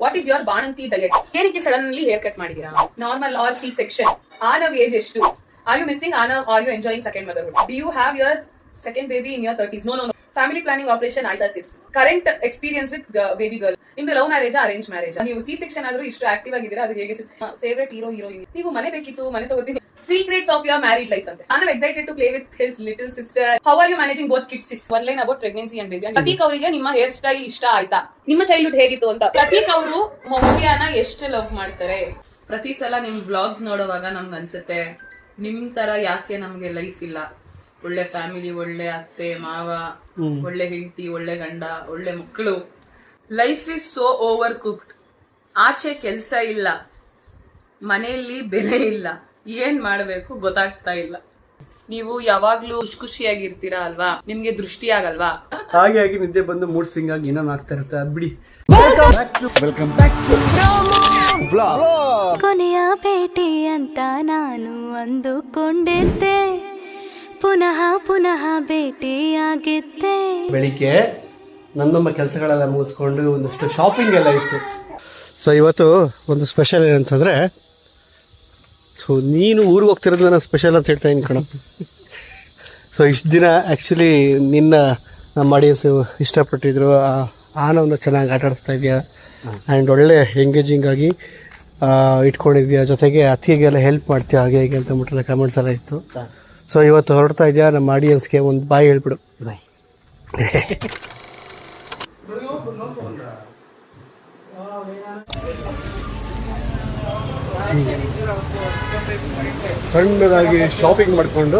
What is your ಬಾಣಂತಿ diet? ಏನಕ್ಕೆ suddenly hair cut ಮಾಡಿದೀರಾ? Normal or C section? Anav age ಎಷ್ಟು? Are you missing Anav? Are you enjoying second motherhood? Do you have your second baby in your 30s? No. Family planning operation ಆಯ್ತಾ sis? Current experience with baby girl? ನಿಮ್ದು love marriage arrange marriage? ನೀವು C section ಆದ್ರೂ ಇಷ್ಟು active ಆಗಿದ್ದೀರಾ, ಅದು ಹೇಗೆ? Favourite hero heroine? ನೀವು ಮನೆ ಬೇಕಿತ್ತು, ಮನೆ ತಗೋತೀನಿ. Secrets of your married life ante. I'm excited to play with his little sister. How are you managing both kids? One line about pregnancy and baby. Prateek ಅವರಿಗೆ ನಿಮ್ಮ ಹೇರ್ ಸ್ಟೈಲ್ ಇಷ್ಟ ಆಯ್ತಾ? ನಿಮ್ಮ ಚೈಲ್ಡ್ಹುಡ್ ಹೇಗಿತ್ತು ಅಂತ. ಪ್ರತೀಕ್ ಅವರು ಮೌಲ್ಯನ ಎಷ್ಟು ಲವ್ ಮಾಡ್ತಾರೆ? ಪ್ರತಿ ಸಲ ನಿಮ್ ವ್ಲಾಗ್ಸ್ ನೋಡುವಾಗ ನಮ್ಗೆ ಅನ್ಸುತ್ತೆ, ನಿಮ್ ತರ ಯಾಕೆ ನಮ್ಗೆ ಲೈಫ್ ಇಲ್ಲ? ಒಳ್ಳೆ ಫ್ಯಾಮಿಲಿ, ಒಳ್ಳೆ ಅತ್ತೆ ಮಾವ, ಒಳ್ಳೆ ಹೆಂಡತಿ, ಒಳ್ಳೆ ಗಂಡ, ಒಳ್ಳೆ ಮಕ್ಕಳು. Life is so over cooked. ಆಚೆ ಕೆಲ್ಸ ಇಲ್ಲ, ಮನೆಯಲ್ಲಿ ಬೆಲೆ ಇಲ್ಲ, ಏನ್ ಮಾಡ್ಬೇಕು ಗೊತ್ತಾಗ್ತಾ ಇಲ್ಲ. ನೀವು ಯಾವಾಗ್ಲೂ ಖುಷಿಯಾಗಿರ್ತೀರಾ ಅಲ್ವಾ? ನಿಮ್ಗೆ ದೃಷ್ಟಿ ಆಗಲ್ವಾ? ಹಾಗೆ ನಿದ್ದೆ ಬಂದು ಮೂಡ್ ಸ್ವಿಂಗ್ ಆಗಿ ಏನೇನು ಆಗ್ತಾ ಇರುತ್ತೆ, ಅದ್ ಬಿಡಿ. ವೆಲ್ಕಮ್ ಕೊನೆಯ ಭೇಟಿ ಅಂತ ನಾನು ಅಂದುಕೊಂಡಿದ್ದೆ, ಪುನಃ ಪುನಃ ಭೇಟಿಯಾಗಿದ್ದೆ. ಬೆಳಿಗ್ಗೆ ನನ್ನೊಮ್ಮ ಕೆಲಸಗಳೆಲ್ಲ ಮುಗಿಸ್ಕೊಂಡು ಒಂದಷ್ಟು ಶಾಪಿಂಗ್ ಎಲ್ಲ ಇತ್ತು. ಸೊ ಇವತ್ತು ಒಂದು ಸ್ಪೆಷಲ್ ಏನಂತಂದರೆ, ಸೊ ನೀನು ಊರಿಗೆ ಹೋಗ್ತಿರೋದು ನಾನು ಸ್ಪೆಷಲ್ ಅಂತ ಹೇಳ್ತಾ ಇದ್ದೀನಿ ಕಣ. ಸೊ ಇಷ್ಟು ದಿನ ಆ್ಯಕ್ಚುಲಿ ನಿನ್ನ ನಮ್ಮ ಆಡಿಯನ್ಸು ಇಷ್ಟಪಟ್ಟಿದ್ರು, ಆನವನ್ನ ಚೆನ್ನಾಗಿ ಆಟ ಆಡಿಸ್ತಾ ಇದೆಯಾ ಆ್ಯಂಡ್ ಒಳ್ಳೆ ಎಂಗೇಜಿಂಗ್ ಆಗಿ ಇಟ್ಕೊಂಡಿದ್ಯಾ, ಜೊತೆಗೆ ಅತ್ತಿಗೆಲ್ಲ ಹೆಲ್ಪ್ ಮಾಡ್ತೀಯಾ ಹಾಗೆ ಹೇಗೆ ಅಂತ ಅಂದ್ಬಿಟ್ಟರೆ ಕಮೆಂಟ್ಸ್ ಎಲ್ಲ ಇತ್ತು. ಸೊ ಇವತ್ತು ಹೊರಡ್ತಾ ಇದೆಯಾ, ನಮ್ಮ ಆಡಿಯನ್ಸ್ಗೆ ಒಂದು ಬಾಯ್ ಹೇಳ್ಬಿಡು. ಬಾಯ್. ಸಣ್ಣದಾಗಿ ಶಾಪಿಂಗ್ ಮಾಡಿಕೊಂಡು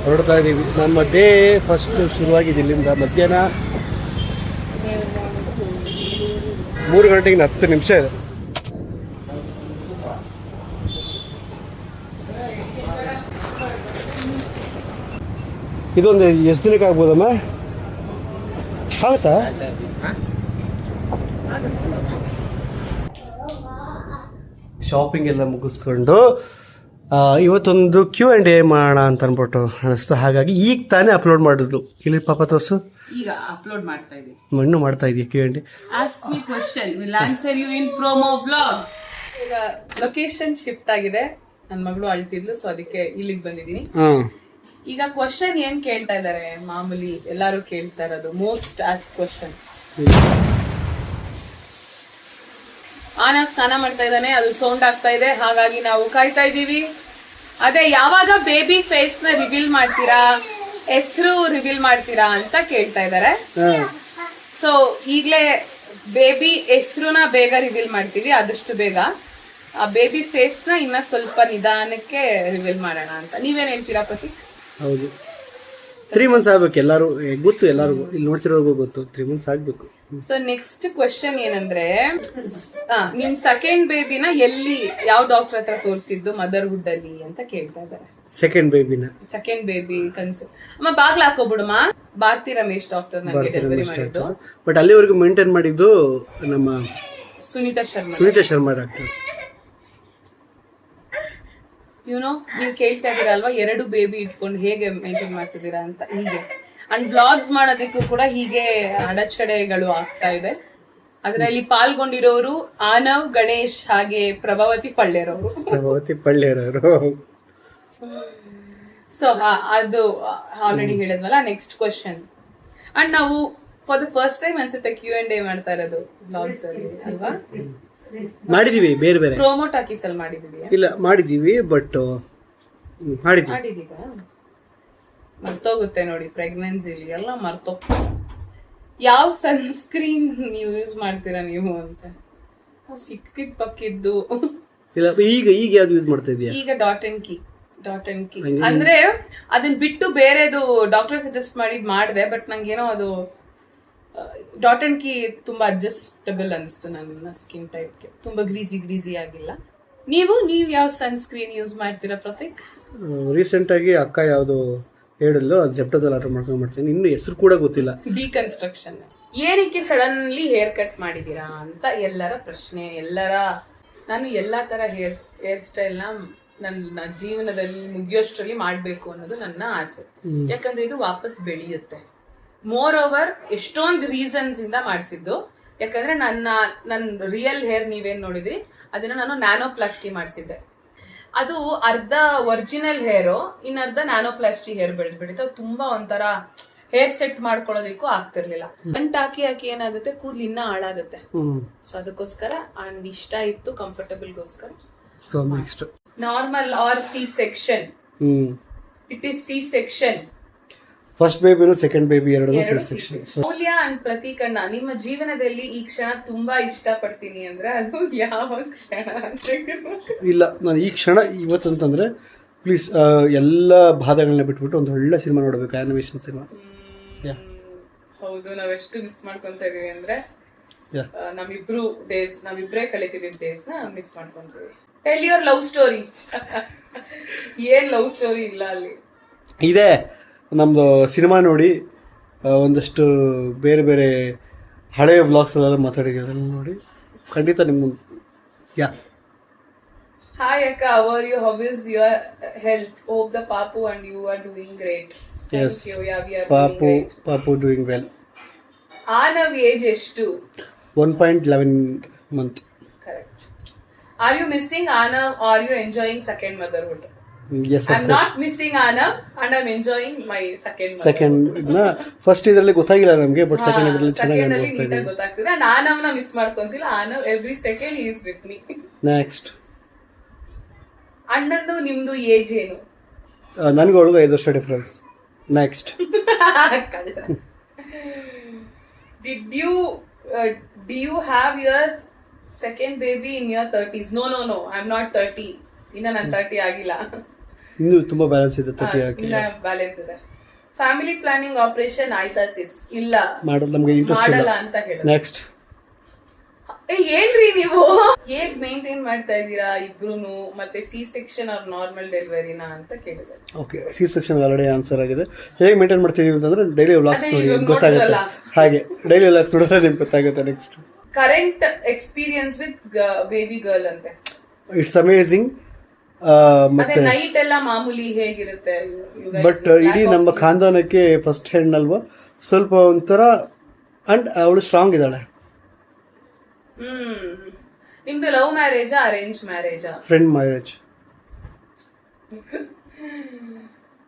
ಹೊರಡ್ತಾ ಇದ್ದೀವಿ. ನಮ್ಮ ಡೇ ಫಸ್ಟ್ ಶುರುವಾಗಿದ್ದು ಇಲ್ಲಿಂದ ಮಧ್ಯಾಹ್ನ 3 ಗಂಟೆಗೆ 10 ನಿಮಿಷ ಇದೆ. ಇದೊಂದು ಎಷ್ಟು ದಿನಕ್ಕೆ ಆಗ್ಬೋದಮ್ಮ? ಆಗುತ್ತಾ? ಶಾಪಿಂಗ್ ಎಲ್ಲ ಮುಗಿಸ್ಕೊಂಡು ಇವತ್ತೊಂದು Q&A ಮಾಡೋಣ ಅಂತ ಅಂದ್ಬಿಟ್ಟು ಅನಿಸ್ತು. ಹಾಗಾಗಿ ಈಗ ತಾನೇ ಅಪ್ಲೋಡ್ ಮಾಡಿದ್ರು. ಇಲ್ಲಿ ಪಾಪ ತೋರಿಸು. ಈಗ ಅಪ್ಲೋಡ್ ಮಾಡ್ತಾ ಇದ್ದೀವಿ. ಇನ್ನೂ ಮಾಡ್ತಾ ಇದೆಯಾ Q&A? Ask me question, will answer you in promo vlog. ಈಗ ಲೊಕೇಶನ್ ಶಿಫ್ಟ್ ಆಗಿದೆ, ನನ್ನ ಮಗಳು ಅಳ್ತಿದ್ಲು, ಸೊ ಅದಕ್ಕೆ ಇಲ್ಲಿಗೆ ಬಂದಿದ್ದೀನಿ. ಈಗ ಕ್ವಶನ್ ಏನ್ ಕೇಳ್ತಾ ಇದಾರೆ? ಮಾಮೂಲಿ ಎಲ್ಲಾರು ಕೇಳ್ತಾ ಇರೋದು ಮೋಸ್ಟ್ ಆಸ್ಕ್ ಕ್ವಶನ್. ಆನವ್ ಸ್ನಾನ ಮಾಡ್ತಾ ಇದ್ದಾನೆ, ಅದು ಸೌಂಡ್ ಆಗ್ತಾ ಇದೆ, ಹಾಗಾಗಿ ನಾವು ಕಾಯ್ತಾ ಇದ್ದೀವಿ. ಅದೇ ಯಾವಾಗ ಬೇಬಿ ಫೇಸ್ ನ ರಿವೀಲ್ ಮಾಡ್ತೀರಾ, ಹೆಸರು ರಿವೀಲ್ ಮಾಡ್ತೀರಾ ಅಂತ ಕೇಳ್ತಾ ಇದಾರೆ. ಸೊ ಈಗಲೇ ಬೇಬಿ ಹೆಸರುನ ಬೇಗ ರಿವೀಲ್ ಮಾಡ್ತೀವಿ, ಆದಷ್ಟು ಬೇಗ. ಆ ಬೇಬಿ ಫೇಸ್ ನ ಇನ್ನ ಸ್ವಲ್ಪ ನಿಧಾನಕ್ಕೆ ರಿವೀಲ್ ಮಾಡೋಣ ಅಂತ. ನೀವೇನ್ ಹೇಳ್ತೀರಾ ಪ್ರತೀಕ್? ಹೌದು, 3 months ಆಗ್ಬೇಕು. ಎಲ್ಲರೂ ಗೊತ್ತು, ಎಲ್ಲರಿಗೂ ಇಲ್ಲಿ ನೋಡ್ತಿರೋರ್ಗೂ ಗೊತ್ತು, 3 months ಆಗ್ಬೇಕು. ಸೊ ನೆಕ್ಸ್ಟ್ ಕ್ವೆಶನ್ ಏನಂದ್ರೆ, ನಿಮ್ ಸೆಕೆಂಡ್ ಬೇಬಿನ ಎಲ್ಲಿ, ಯಾವ ಡಾಕ್ಟರ್ ಹತ್ರ ತೋರಿಸಿದ್ದು ಮದರ್ಹುಡ್ ಅಲ್ಲಿ ಅಂತ ಕೇಳ್ತಾ ಇದಾರೆ. ಸೆಕೆಂಡ್ ಬೇಬಿ ಕನ್ಸು. ಅಮ್ಮ ಬಾಗ್ಲ ಹಾಕೋಬಿಡಮ್ಮ. ಭಾರತಿ ರಮೇಶ್ ಡಾಕ್ಟರ್ ನನಗೆ ಡೆಲಿವರಿ ಮಾಡಿದ್ದು. ಬಟ್ ಅಲ್ಲಿವರೆಗೂ ಮೇಂಟೈನ್ ಮಾಡಿದ್ದು ನಮ್ಮ ಸುನೀತಾ ಶರ್ಮಾ ಡಾಕ್ಟರ್. ನೀವು ಕೇಳ್ತಾ ಇದೀರಾ ಅಲ್ವಾ, 2 ಬೇಬಿ ಇಟ್ಕೊಂಡು ಹೇಗೆ ಮೇಂಟೈನ್ ಮಾಡ್ತಿದ್ದೀರಾ ಅಂತ. ಹೀಗೆ ಅಂಡ್ ವ್ಲಾಗ್ಸ್ ಮಾಡೋದಕ್ಕೂ ಕೂಡ ಹೀಗೆ ಅಡಚಣೆಗಳು ಆಗ್ತಾ ಇದೆ. ಅದರಲ್ಲಿ ಪಾಲ್ಗೊಂಡಿರೋರು ಆನವ್, ಗಣೇಶ್ ಹಾಗೆ ಪ್ರಭಾವತಿ ಪಳ್ಳೆರವರು. ಸೊ ಅದು ಆಲ್ರೆಡಿ ಹೇಳಿದ್ವಲ್ಲ. Next question. ಅಂಡ್ ನಾವು ಫಾರ್ ದ ಫಸ್ಟ್ ಟೈಮ್ ಅನ್ಸುತ್ತೆ Q&A ಮಾಡ್ತಾ ಇರೋದು ವ್ಲಾಗ್ಸ್ ಅಲ್ಲಿ ಅಲ್ವಾ? ಮಾಡಿದೀವಿ, ಬೇರೆ ಪ್ರೋಮೋ ಟಾಕೀಸ್ ಅಲ್ಲಿ ಮಾಡಿದೀವಿ. ಇಲ್ಲ ಮಾಡಿದೀವಿ, ಬಟ್ ಮಾಡಿದೀಗ ಮರ್ತೋಗುತ್ತೆ ನೋಡಿ, ಪ್ರೆಗ್ನೆನ್ಸಿಲಿ ಎಲ್ಲ ಮರ್ತೋಗ್ತದೆ. ಯಾವ ಸನ್ಸ್ಕ್ರೀನ್ ನೀವು ಯೂಸ್ ಮಾಡ್ತೀರಾ ನೀವು ಅಂತ ಸಿಕ್ಕಿದ್ ಪಕ್ಕಿದ್ದು. ಇಲ್ಲ ಈಗ ಯಾವ್ದು ಯೂಸ್ ಮಾಡ್ತಾ ಇದೀಯಾ? ಈಗ ಡಾಟ್ ಅಂಡ್ ಕೀ ಅಂದ್ರೆ ಅದನ್ನ ಬಿಟ್ಟು ಬೇರೆದು ಡಾಕ್ಟರ್ ಸಜೆಸ್ಟ್ ಮಾಡಿದೆ, ಬಟ್ ನಂಗೇನೋ ಅದು ಡಾಟ್ ಅಂಡ್ ಕೀ ತುಂಬಾ ಅಡ್ಜಸ್ಟಬಲ್ ಅನಿಸ್ತು ನನ್ನ ಸ್ಕಿನ್ ಟೈಪ್ಗೆ. ತುಂಬಾ ಗ್ರೀಸಿ ಆಗಿಲ್ಲ. ನೀವು ಯಾವ ಸನ್ಸ್ಕ್ರೀನ್ ಯೂಸ್ ಮಾಡ್ತೀರಾ ಪ್ರತೀಕ್? ರೀಸೆಂಟ್ ಆಗಿ ಅಕ್ಕ ಯಾವ್ದು ಹೇಳಿದ್ಲು, ಅದು ಜೆಪ್ಟೋದಲ್ಲಿ ಆರ್ಡರ್ ಮಾಡ್ಕೊಂಡು ಮಾಡ್ತೀನಿ. ಇನ್ನು ಹೆಸರು ಕೂಡ ಗೊತ್ತಿಲ್ಲ. ಡಿಕನ್ಸ್ಟ್ರಕ್ಷನ್. ಏನಕ್ಕೆ ಸಡನ್ಲಿ ಹೇರ್ ಕಟ್ ಮಾಡಿದೀರಾ ಅಂತ ಎಲ್ಲರ ಪ್ರಶ್ನೆ. ನಾನು ಎಲ್ಲಾ ತರ ಹೇರ್ ಸ್ಟೈಲ್ ನನ್ನ ಜೀವನದಲ್ಲಿ ಮುಗಿಯೋಷ್ಟರಲ್ಲಿ ಮಾಡ್ಬೇಕು ಅನ್ನೋದು ನನ್ನ ಆಸೆ. ಯಾಕಂದ್ರೆ ಇದು ವಾಪಸ್ ಬೆಳೆಯುತ್ತೆ. ಮೋರ್ ಓವರ್ ಎಷ್ಟೊಂದು ರೀಸನ್ಸ್ ಇಂದ ಮಾಡಿಸಿದ್ದು. ಯಾಕಂದ್ರೆ ನನ್ನ ರಿಯಲ್ ಹೇರ್ ನೀವೇನ್ ನೋಡಿದ್ರಿ ಅದನ್ನ ನಾನು ನ್ಯಾನೋಪ್ಲಾಸ್ಟಿ ಮಾಡಿಸಿದ್ದೆ. ಅದು ಅರ್ಧ ಒರಿಜಿನಲ್ ಹೇರು, ಇನ್ನರ್ಧ ನ್ಯಾನೋಪ್ಲಾಸ್ಟಿ ಹೇರ್ ಬೆಳೆದ್ಬಿಟ್ಟಿತ್ತು. ಅದು ತುಂಬಾ ಒಂಥರ ಹೇರ್ ಸೆಟ್ ಮಾಡ್ಕೊಳ್ಳೋದಕ್ಕೂ ಆಗ್ತಿರ್ಲಿಲ್ಲ. ಗಂಟ್ ಹಾಕಿ ಏನಾಗುತ್ತೆ, ಕೂದ್ಲು ಇನ್ನ ಹಾಳಾಗುತ್ತೆ. ಸೊ ಅದಕ್ಕೋಸ್ಕರ ಅಂಡ್ ಇಷ್ಟ ಇತ್ತು comfortable so next normal or C section. It is C section. First ಬೇಬಿನು ಸೆಕೆಂಡ್ ಬೇಬಿ ಎರಡು ಸೆಕ್ಷನ್. ಮೌಲ್ಯ ಅಂಡ್ ಪ್ರತೀಕಣ್ಣ, ನಿಮ್ಮ ಜೀವನದಲ್ಲಿ ಈ ಕ್ಷಣ ತುಂಬಾ ಇಷ್ಟ ಪಡ್ತೀನಿ ಅಂದ್ರೆ ಅದು ಯಾವ ಕ್ಷಣ ಅಂತ ಇಲ್ಲ, ನಾನು ಈ ಕ್ಷಣ ಇವತ್ತಂತಂದ್ರೆ ಪ್ಲೀಸ್ ಎಲ್ಲ ಬಾಧಗಳನ್ನ ಬಿಟ್ಬಿಟ್ಟು ಒಂದು ಒಳ್ಳೆ ಸಿನಿಮಾ ನೋಡಬೇಕು, ಆನಿಮೇಷನ್ ಸಿನಿಮಾ. ಹೌದು, ನಾವೆಷ್ಟು ಮಿಸ್ ಮಾಡ್ಕೊಂತ ಇದೀವಿ ಅಂದ್ರೆ ನಾವಿಬ್ರೇ ಕಳಿತಿದ್ದ ಡೇಸ್ ನ ಮಿಸ್ ಮಾಡ್ಕೊಂತೀವಿ. Tell your love story. ಏನ್ ಲವ್ ಸ್ಟೋರಿ ಇಲ್ಲ ಅಲ್ಲಿ. ಇದೆ ನಮ್ದು ಸಿನಿಮಾ ನೋಡಿ ಒಂದಷ್ಟು ಬೇರೆ ಬೇರೆ ಹಳೆಯ ವ್ಲಾಗ್ಸ್ಗಳೆಲ್ಲ ಮಾತಾಡಿದ್ದೀವಿ ನೋಡಿ, ಖಂಡಿತ ನಿಮ್ಗೆ. ಯಾ Hi Akka, how are you? How is your health? Hope the Papu and you are doing great. Yes. Thank you. Yeah, we are Papu, doing great. Papu doing well. Anav age ಎಷ್ಟು? 1.11 month. Correct. Are you missing Anav or are you enjoying second motherhood? Yes, of I'm course. not missing Anav and I'm enjoying my second motherhood. Second first ಇದರಲ್ಲಿ ಗೊತ್ತಾಗಿಲ್ಲ ನಮಗೆ, but second ಇದರಲ್ಲಿ ಚೆನ್ನಾಗಿ second ಅಲ್ಲಿ ಅನುಭವಿಸ್ತಾ ನೀಟಾಗಿ ಇದ್ದೀವಿ. ಗೊತ್ತಾಗ್ತಿದೆ. and Anavನ ಮಿಸ್ ಮಾಡ್ಕೊಂತಿಲ್ಲ. Anav every second he is with me. Next ಅಣ್ಣಂದು ನಿಮ್ದು ಏಜ್ ಏನು? ನನಗೆ ಒಳಗೆ 5 ವರ್ಷ difference. Next do you have your second baby in your 30s? No, I'm not 30. ಇನ್ನ ನಾನು 30 ಆಗಿಲ್ಲ. ಇನ್ನೂ ತುಂಬಾ ಬ್ಯಾಲೆನ್ಸ್ ಇದೆ 30 ಆಗಿ. ಇನ್ನ ಬ್ಯಾಲೆನ್ಸ್ ಇದೆ. ಫ್ಯಾಮಿಲಿ ಪ್ಲಾನಿಂಗ್ ಆಪರೇಷನ್ ಆಯ್ತಾ ಸಿಸ್? ಇಲ್ಲ, ಮಾಡೋದು ನಮಗೆ ಇಂಟ್ರೆಸ್ಟ್ ಮಾಡಲ್ಲ ಇಲ್ಲ ಅಂತ ಹೇಳಿ. ನೆಕ್ಸ್ಟ್ ಏನ್ರಿ ನೀವು ಹೇಗ್ ಮೇಂಟೈನ್ ಮಾಡ್ತಾ ಇದ್ದೀರಾ ಇಬ್ರುನು? ಮತ್ತೆ ಸಿ ಸೆಕ್ಷನ್ ಆರ್ ನಾರ್ಮಲ್ ಡೆಲಿವರಿನಾ ಅಂತ ಕೇಳಿದೆ. Okay, C section already answer ಆಗಿದೆ. ಹೇಗೆ ಮೇಂಟೈನ್ ಮಾಡ್ತಿದೀವಿ ಅಂತಂದ್ರೆ ಡೈಲಿ ವ್ಲಾಗ್ಸ್ ನೋಡಿ ಗೊತ್ತಾಗುತ್ತೆ. ಹಾಗೆ ಡೈಲಿ ವ್ಲಾಗ್ಸ್ ನೋಡಿದ್ರೆ ನಿಮ್ಗೆ ಗೊತ್ತಾಗುತ್ತೆ. Next current experience with baby girl ಅಂತೆ. It's amazing. ಮತ್ತೆ ನೈಟ್ ಎಲ್ಲ ಮಾಮೂಲಿ ಹೇಗಿರುತ್ತೆ? ಬಟ್ ಇಡೀ ನಮ್ಮ ಖಾನ್ದಾನಕ್ಕೆ ಫಸ್ಟ್ ಹೆಣ್ಣಲ್ವಾ, ಸ್ವಲ್ಪ ಒಂಥರ ಅಂಡ್ ಅವಳು ಸ್ಟ್ರಾಂಗ್ ಇದ್ದಾಳೆ. ನಿಮ್ದು ಲವ್ ಮ್ಯಾರೇಜಾ ಅರೇಂಜ್ ಮ್ಯಾರೇಜಾ? Friend marriage.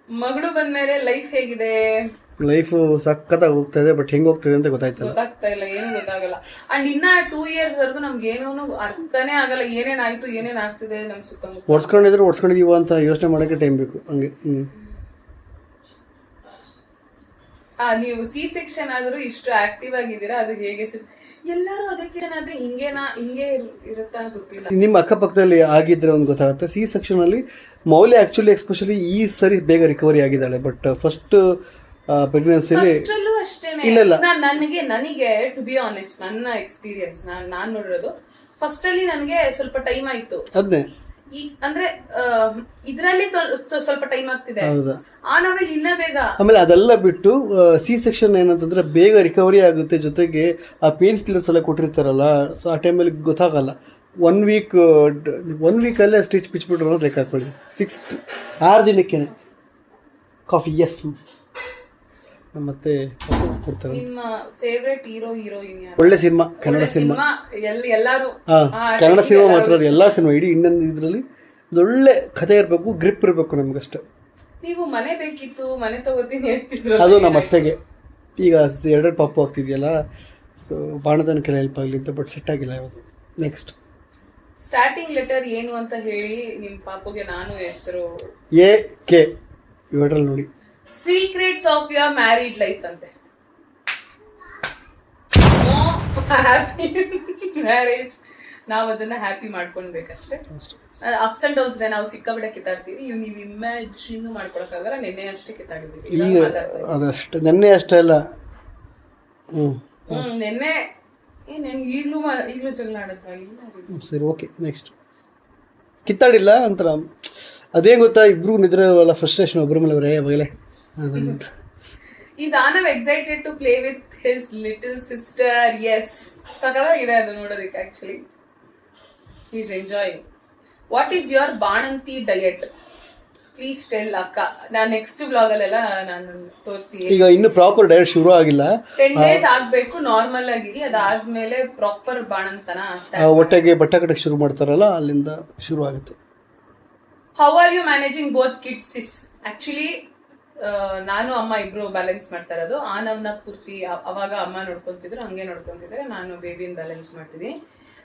ಮಗಳು ಬಂದ್ಮೇಲೆ ಲೈಫ್ ಹೇಗಿದೆ? ಲೈಫ್ ಸಖತ್ತಾಗಿ ಹೋಗ್ತಾ ಇದೆ, ಬಟ್ ಹೆಂಗ್ ಹೋಗ್ತಿದೆ ಅಂತ ಗೊತ್ತಾಗ್ತಾ ಇಲ್ಲ, ಏನು ಗೊತ್ತಾಗಲ್ಲ. ಅಂಡ್ ಇನ್ನ 2 years ವರ್ಗು ನಮ್ಗೆ ಏನೂ ಅರ್ಥನೇ ಆಗಲ್ಲ, ಏನೇನ್ ಆಯ್ತು ಏನೇನ್ ಆಗ್ತಿದೆ ನಮ್ ಸುತ್ತಮುತ್ತ. ಓಡಿಸ್ಕೊಂಡಿದೀವ ಅಂತ ಯೋಚನೆ ಮಾಡಕ್ಕೆ ಟೈಮ್ ಬೇಕು ಹಂಗೆ. ನೀವು ಸಿ ಸೆಕ್ಷನ್ ಆದ್ರೂ ಇಷ್ಟು ಆಕ್ಟಿವ್ ಆಗಿದ್ದೀರಾ, ಅದು ಹೇಗೆ? ಎಲ್ಲರೂ ಅದಕ್ಕೆ ಆದ್ರೆ ಹಿಂಗೆ ಇರುತ್ತಾ ಗೊತ್ತಿಲ್ಲ. ನಿಮ್ಮ ಅಕ್ಕಪಕ್ಕದಲ್ಲಿ ಆಗಿದ್ರೆ ಒಂದು ಗೊತ್ತಾಗುತ್ತೆ. ಸಿ ಸೆಕ್ಷನ್ ಅಲ್ಲಿ ಮೌಲ್ಯ ಆಕ್ಚುಲಿ ಎಸ್ಪೆಷಲಿ ಈ ಸರಿ ಬೇಗ ರಿಕವರಿ ಆಗಿದ್ದಾಳೆ, ಬಟ್ ಫಸ್ಟ್ ಪ್ರೆಗ್ನೆನ್ಸಿಲಿ ಅಷ್ಟೇನೆ. ನನಗೆ ಟು ಬಿ ಆನೆಸ್ಟ್, ನನ್ನ ಎಕ್ಸ್ಪೀರಿಯನ್ಸ್ ನಾನ್ ನೋಡಿರೋದು ಫಸ್ಟ್ ಅಲ್ಲಿ ನನಗೆ ಸ್ವಲ್ಪ ಟೈಮ್ ಆಯ್ತು. ಅದೇ ಅಂದ್ರೆ ಇದ್ರಲ್ಲಿ ಸ್ವಲ್ಪ ಟೈಮ್ ಆಗ್ತಿದೆ, ಆ ನಾವೆಲ್ಲ ಇನ್ನ ಬೇಗ. ಆಮೇಲೆ ಅದೆಲ್ಲ ಬಿಟ್ಟು ಸಿ ಸೆಕ್ಷನ್ ಏನಂತಂದ್ರೆ ಬೇಗ ರಿಕವರಿ ಆಗುತ್ತೆ, ಜೊತೆಗೆ ಆ ಪೇನ್ ಕಿಲ್ಲರ್ಸ್ ಎಲ್ಲ ಕೊಟ್ಟಿರ್ತಾರಲ್ಲ, ಸೊ ಆ ಟೈಮಲ್ಲಿ ಗೊತ್ತಾಗಲ್ಲ. 1 ವೀಕಲ್ಲೇ ಸ್ಟಿಚ್ ಬಿಚ್ಬಿಟ್ರು ಅನ್ನೋದು ಲೆಕ್ಕ ಹಾಕೊಳ್ಳಿ. 6 ದಿನಕ್ಕೆ ಕಾಫಿ. ಎಸ್, ಮತ್ತೆ ಕೊಡ್ತಾರೆ. ನಿಮ್ಮ ಫೇವ್ರೆಟ್ ಹೀರೋಯಿನ್ ಯಾರು? ಒಳ್ಳೆ ಸಿನಿಮಾ, ಕನ್ನಡ ಸಿನಿಮಾ. ಎಲ್ಲಾರು ಕನ್ನಡ ಸಿನಿಮಾ ಮಾತ್ರ ಎಲ್ಲ ಸಿನಿಮಾ ಇಡೀ ಇನ್ನೊಂದು ಇದರಲ್ಲಿ ಒಳ್ಳೆ ಕಥೆ ಇರಬೇಕು, ಗ್ರಿಪ್ ಇರಬೇಕು ನಮಗಷ್ಟೇ. ನೀವು ಮನೆ ಬೇಕಿತ್ತು, ಮನೆ ತಗೋತೀನಿ ಅಂತಿದ್ರು. ಅದು ನಮ್ಮ ಅತ್ತೆಗೆ ಈಗ 2 ಪಾಪು ಆಗ್ತಿದೆಯಲ್ಲ, ಸೊ ಬಾಣದನಕ್ಕೆಲ್ಲ ಹೆಲ್ಪ್ ಆಗಲಿ ಅಂತ, ಬಟ್ ಸೆಟ್ ಆಗಿಲ್ಲ ಯಾವುದು. ನೆಕ್ಸ್ಟ್ ಸ್ಟಾರ್ಟಿಂಗ್ ಲೆಟರ್ ಏನು ಅಂತ ಹೇಳಿ ನಿಮ್ಮ ಪಾಪುಗೆ ನಾನು ಹೆಸರು AK ಇವೆರಡರಲ್ಲಿ ನೋಡಿ. Secrets of your married life ಅಂತೆ. ಹ್ಯಾಪಿ ಮ್ಯಾರೇಜ್, ನಾವು ಅದನ್ನ ಹ್ಯಾಪಿ ಮಾಡ್ಕೊಳ್ಬೇಕಷ್ಟೇ. ಅಪ್ಸ್ ಅಂಡ್ ಡೌನ್ಸ್ ಇದೆ, ನಾವು ಸಿಕ್ಕಾಬಿಡ ಕಿತ್ತಾಡ್ತೀವಿ. ನೀವು ಇಮ್ಯಾಜಿನ್ ಮಾಡ್ಕೊಳಕ್ಕಾಗಲ್ಲ. ನಿನ್ನೆ ಅಷ್ಟೇ ಕಿತ್ತಾಡಿದೀವಿ, ಈಗ ಅದಷ್ಟೇ. ನೆನ್ನೆ ಅಷ್ಟೇ ಅಲ್ಲ, ನಿನ್ನೆ ಈಗಲೂ ಜಗಳ ಆಡತ್ವಾ? ಇಲ್ಲ. ಸರಿ, ಓಕೆ. ನೆಕ್ಸ್ಟ್ ಕಿತ್ತಾಡಿಲ್ಲ ಅಂತಾರ. ಅದೇನ್ ಗೊತ್ತಾ, ಇಬ್ರು ನಿದ್ರೆ ಇರುವಲ್ಲ, ಫ್ರಸ್ಟ್ರೇಷನ್ ಒಬ್ಬರ ಮೇಲೆ ಅವರೇ ಬಗಲೇ. Is Anav excited to play with his little sister? Yes. ಸಕಲಾಗಿದೆ ಅದು ನೋಡೋದಕ್ಕೆ. Actually he is enjoying. What is your ಬಾಣಂತಿ diet? ಪ್ಲೀಸ್ ಟೆಲ್ ಅಕ್ಕ. ನಾನು ನೆಕ್ಸ್ಟ್ ಬ್ಲಾಗ್ ಅಲ್ಲೆಲ್ಲ ನಾನು ತೋರಿಸಿ. ಈಗ ಇನ್ನು ಪ್ರಾಪರ್ ಡೈರೆಕ್ಟ್ ಶುರು ಆಗಿಲ್ಲ, 10 days ಆಗ್ಬೇಕು ನಾರ್ಮಲ್ ಆಗಿರಿ, ಅದಾದ್ಮೇಲೆ ಪ್ರಾಪರ್ ಬಾಣಂತನ. ಒಟ್ಟಿಗೆ ಬಟ್ಟೆ ಕಟ್ಟಕ್ಕೆ ಶುರು ಮಾಡ್ತಾರಲ್ಲ ಅಲ್ಲಿಂದ ಶುರು ಆಗುತ್ತೆ. How are you managing both kids is actually ನಾನು ಅಮ್ಮ ಇಬ್ರು ಬ್ಯಾಲೆನ್ಸ್ ಮಾಡ್ತಾ ಇರೋದು. ಆನವ್ನ ಪೂರ್ತಿ ಅವಾಗ ಅಮ್ಮ ನೋಡ್ಕೊಂತಿದ್ರು, ಹಂಗೆ ನೋಡ್ಕೊಂತಿದ್ರೆ ನಾನು ಬೇಬಿನ ಬ್ಯಾಲೆನ್ಸ್ ಮಾಡ್ತಿದ್ದೀನಿ.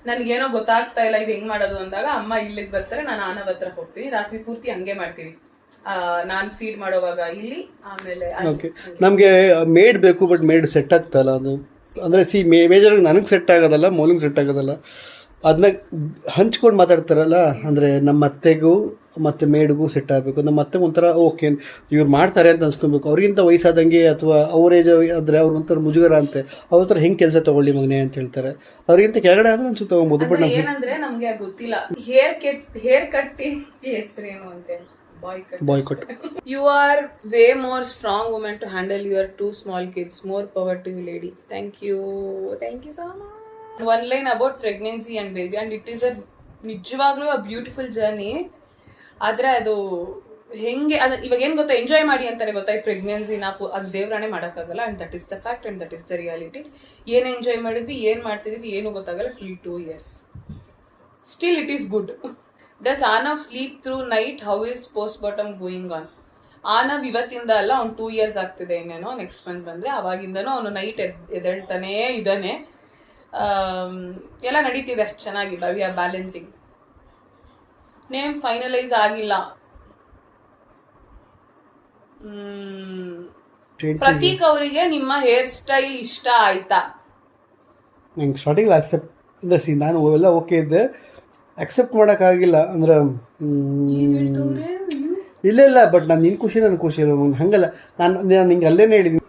ನನಗೇನೋ ಗೊತ್ತಾಗ್ತಾ ಇಲ್ಲ ಇದು ಹೆಂಗ್ ಮಾಡೋದು ಅಂದಾಗ ಅಮ್ಮ ಇಲ್ಲಿಗೆ ಬರ್ತಾರೆ, ನಾನು ಆನವ್ ಹತ್ರ ಹೋಗ್ತೀನಿ, ರಾತ್ರಿ ಪೂರ್ತಿ ಹಂಗೆ ಮಾಡ್ತೀವಿ. ನಾನು ಫೀಡ್ ಮಾಡೋವಾಗ ಇಲ್ಲಿ, ಆಮೇಲೆ ಓಕೆ. ನಮಗೆ ಮೇಡ್ ಬೇಕು, ಬಟ್ ಮೇಡ್ ಸೆಟ್ ಆಗ್ತಲ್ಲ ಅದು. ಅಂದರೆ ಮೇಜರ್ ನನಗೆ ಸೆಟ್ ಆಗೋದಲ್ಲ, ಮೌಲಿಗೆ ಸೆಟ್ ಆಗೋದಲ್ಲ. ಅದನ್ನ ಹಂಚ್ಕೊಂಡು ಮಾತಾಡ್ತಾರಲ್ಲ, ಅಂದರೆ ನಮ್ಮ ಅತ್ತೆಗೂ ಮತ್ತು ಮೇಡ್ಗೂ ಸೆಟ್ ಆಗಬೇಕು. ನಮ್ಮ ಅತ್ತೆ ಒಂಥರ ಓಕೆ ಇವ್ರು ಮಾಡ್ತಾರೆ ಅಂತ ಅನ್ಸ್ಕೊಬೇಕು. ಅವ್ರಿಗಿಂತ ವಯಸ್ಸಾದಂಗೆ ಅಥವಾ ಅವ್ರ ಏಜ್ ಆದರೆ ಅವ್ರು ಒಂಥರ ಮುಜುಗರ ಅಂತೆ, ಅವ್ರ ಹತ್ರ ಹೆಂಗೆ ಕೆಲಸ ತೊಗೊಳ್ಳಿ ಮಗನೆ ಅಂತ ಹೇಳ್ತಾರೆ. ಅವ್ರಿಗಿಂತ ಕೆಳಗಡೆ ಆದರೆ ಒಂಚೂರು ತೊಗೊಬೋದು. ಬಟ್ ಏನಂದ್ರೆ ನಮ್ಗೆ ಗೊತ್ತಿಲ್ಲ ಹೇರ್ ಕಟ್ ಹೆಸರೇನು ಅಂತ. Boy cut. You are way more strong woman to handle your 2 small kids. More power to you, lady. Thank you so much. One line about pregnancy and baby, and it is a ನಿಜವಾಗ್ಲೂ a beautiful journey. ಆದ್ರೆ ಅದು ಹೆಂಗೆ ಅದು ಇವಾಗ ಏನ್ ಗೊತ್ತಾ, enjoy ಮಾಡಿ ಅಂತಾನೆ ಗೊತ್ತಾ. ಈ ಪ್ರೆಗ್ನೆನ್ಸಿನ ಅದು ದೇವ್ರಾಣೆ ಮಾಡೋಕ್ಕಾಗಲ್ಲ, and that is the fact and that is the reality. ಏನ್ ಎಂಜಾಯ್ ಮಾಡಿದ್ವಿ, ಏನ್ ಮಾಡ್ತಿದ್ವಿ ಏನು ಗೊತ್ತಾಗಲ್ಲ till 2 years. Still it is good. Does Anav sleep through night? How is postpartum going on? Anav ಇವತ್ತಿಂದ ಅಲ್ಲ, ಅವ್ನು 2 years ಆಗ್ತಿದೆ ಇನ್ನೇನೋ, ನೆಕ್ಸ್ಟ್ ಮಂತ್ ಬಂದ್ರೆ. ಅವಾಗಿಂದನೂ ಅವನು ನೈಟ್ ಎದ್ದೇಳ್ತಾನೇ ಇದ್ದಾನೆ. ಎಲ್ಲ ನಡೀತಿದೆ ಚೆನ್ನಾಗಿ. We are balancing. Name finalise ಆಗಿಲ್ಲ. ಪ್ರತೀಕ್ ಅವರಿಗೆ ನಿಮ್ಮ ಹೇರ್ ಸ್ಟೈಲ್ ಇಷ್ಟ ಆಯ್ತಾ? ನಂಗೆ ಸ್ಟಾರ್ಟಿಂಗ್ ಅಕ್ಸೆಪ್ಟ್ ಇಲ್ಲ. ನಾನು ಎಲ್ಲ ಓಕೆ ಇದ್ದೆ, ಅಕ್ಸೆಪ್ಟ್ ಮಾಡೋಕ್ಕಾಗಿಲ್ಲ. ಅಂದ್ರೆ ಇಲ್ಲ ಬಟ್ ನಾನು ನಿನ್ನ ಖುಷಿ ನನ್ನ ಖುಷಿ ಇಲ್ಲ ಹಂಗಲ್ಲ. ನಾನು ನಿಂಗೆ ಅಲ್ಲೇನೇ ಹೇಳಿದ್ದೀನಿ.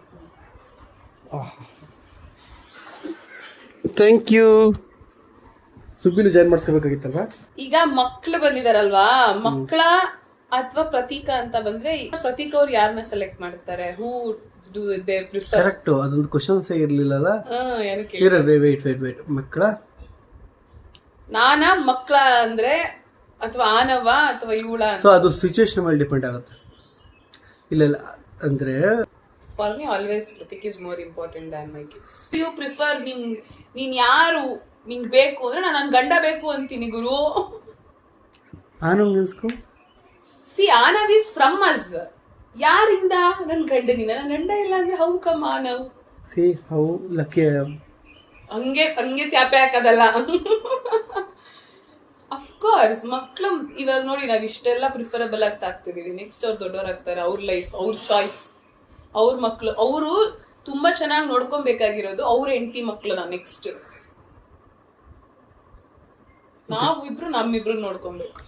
Thank you. ಸುಬ್ಬಿನ ಜಾಯ್ನ್ ಮಾಡಿಸ್ಕೋಬೇಕಾಗಿತ್ತಲ್ವಾ? ಈಗ ಮಕ್ಳು ಬಂದಿದಾರಲ್ವಾ, ಮಕ್ಕಳ ಅಥವಾ ಪ್ರತೀಕ ಅಂತ ಬಂದ್ರೆ ಪ್ರತೀಕ್ ಅವ್ರು ಯಾರನ್ನ ಸೆಲೆಕ್ಟ್ ಮಾಡ್ತಾರೆ? Who do they prefer? Correct, ಅದೊಂದು ಕ್ವಶನ್ಸ್ ಇರ್ಲಿಲ್ಲಲ್ಲ. ವೇಟ್ ಮಕ್ಕಳ ನಾನಾ ಮಕ್ಕಳ ಅಂದ್ರೆ ಅಥವಾ ಆನವ ಅಥವಾ ಇವಳ? ಸೊ ಅದು ಸಿಚುವೇಶನ್ ಮೇಲೆ ಡಿಪೆಂಡ್ ಆಗುತ್ತೆ. ಇಲ್ಲ ಅಂದ್ರೆ for me always Prateek is more important than my kids. You prefer ನೀನ್ ಯಾರು ನಿಂಗೆ ಬೇಕು ಅಂದ್ರೆ ನಾನು ನನ್ನ ಗಂಡ ಬೇಕು ಅಂತೀನಿ ಗುರು. ಆನವ್ ನಿಲ್ಸ್ಕೊ. See Anav is from us. ಯಾರಿಂದ? ನನ್ನ ಗಂಡನಿಂದ. ನನ್ನ ಗಂಡ ಇಲ್ಲ ಅಂದ್ರೆ how come Anav? See how lucky. ಹಂಗೆ ತ್ಯಾಪೆ ಹಾಕೋದಲ್ಲ. ಅಫ್ಕೋರ್ಸ್ ಮಕ್ಳು ಇವಾಗ ನೋಡಿ, ನಾವ್ ಇಷ್ಟೆಲ್ಲ ಪ್ರಿಫರಬಲ್ ಆಗಿ ಸಾಕ್ತಿದೀವಿ. ನೆಕ್ಸ್ಟ್ ಅವ್ರು ದೊಡ್ಡವರಾಗ್ತಾರೆ, ಅವ್ರ ಲೈಫ್, ಅವ್ರ ಚಾಯ್ಸ್, ಅವ್ರ ಮಕ್ಳು. ಅವರು ತುಂಬಾ ಚೆನ್ನಾಗಿ ನೋಡ್ಕೊಬೇಕಾಗಿರೋದು ಅವ್ರ ಹೆಂಡತಿ ಮಕ್ಳನ್ನ. ನೆಕ್ಸ್ಟ್ ನಾವಿಬ್ರು ನಮ್ಮಿಬ್ರು ನೋಡ್ಕೊಬೇಕು